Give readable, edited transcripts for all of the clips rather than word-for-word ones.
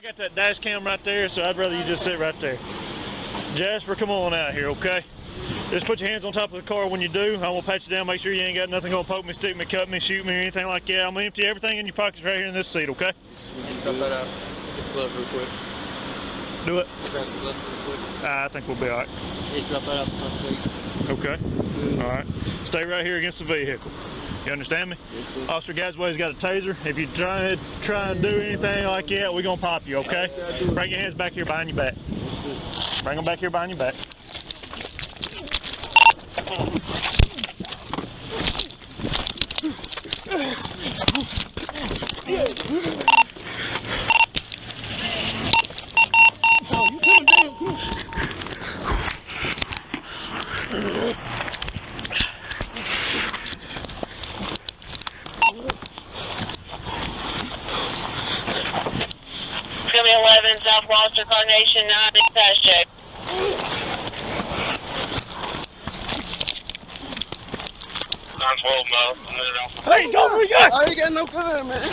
I got that dash cam right there, so I'd rather you just sit right there. Jasper, come on out here, okay? Just put your hands on top of the car when you do. I'm gonna pat you down, make sure you ain't got nothing gonna poke me, stick me, cut me, shoot me, or anything like that. I'm gonna empty everything in your pockets right here in this seat, okay? Cut that out. Just glove real quick. Do it. Grab the glove real quick. I think we'll be alright. Just drop that out the front seat. Okay. Alright. Stay right here against the vehicle. You understand me? Yes, sir. Officer Gasway's got a taser. If you try and do anything like that, we're gonna pop you, okay? Bring your hands back here behind your back. Bring them back here behind your back. Oh, you coming down, come on. Coming 11, South Gloster Carnation 9, pass check. Hey, go where you got? I ain't got no time, man.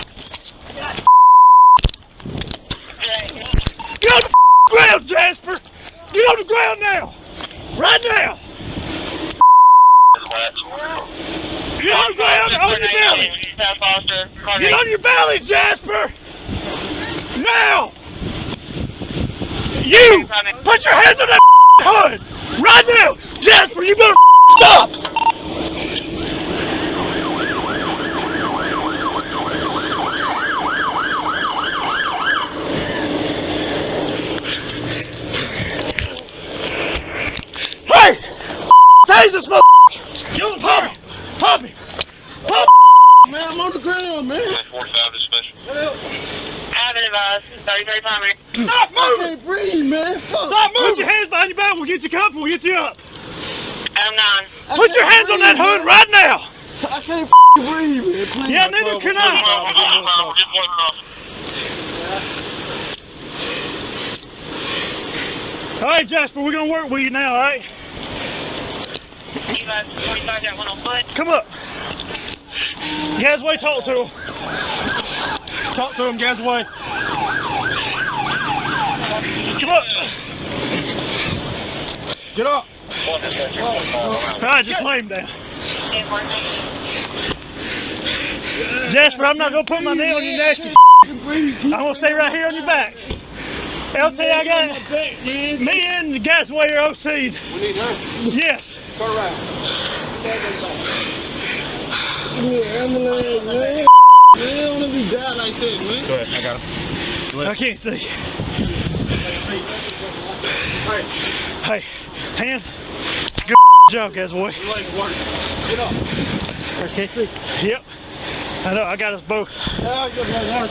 Get on the ground, Jasper! Get on the ground now! Right now! Get on the ground, on your belly! South Gloster Get Carnation. on your belly, Jasper! Now! You! Put your hands on that hood! Right now! Jasper, you better stop! Hey! Tase this motherfucker! Pop him! Pop him! Pop him! Man, I'm on the ground, man. 45 dispatch. Have it advised. 33 primary. Stop I moving! can't breathe, man. Fuck. Stop moving! Put your hands behind your back, we'll get you comfy, we'll get you up. Adam 9. Put your hands on that hood right now! I can't breathe, man. Please. Yeah, neither can I. Alright, Jasper, we're gonna work with you now, alright? 45 got one on foot. Come up. Gasway, talk to him. Talk to him, Gasway. Come up. Get up. Alright, just lay him down. Jasper, I'm not gonna put my knee on your neck. I'm gonna stay right here on your back. LT, I got me and the Gasway are OC'd. We need her. Yes. Turn around. Yeah, ambulance, man. Man, I don't want to be down like that, man. Go ahead, I got him. I can't see. Hey, hand. Good job, Gasway. Get up. I can't see. Yep. I know, I got us both. Yeah, I got my heart,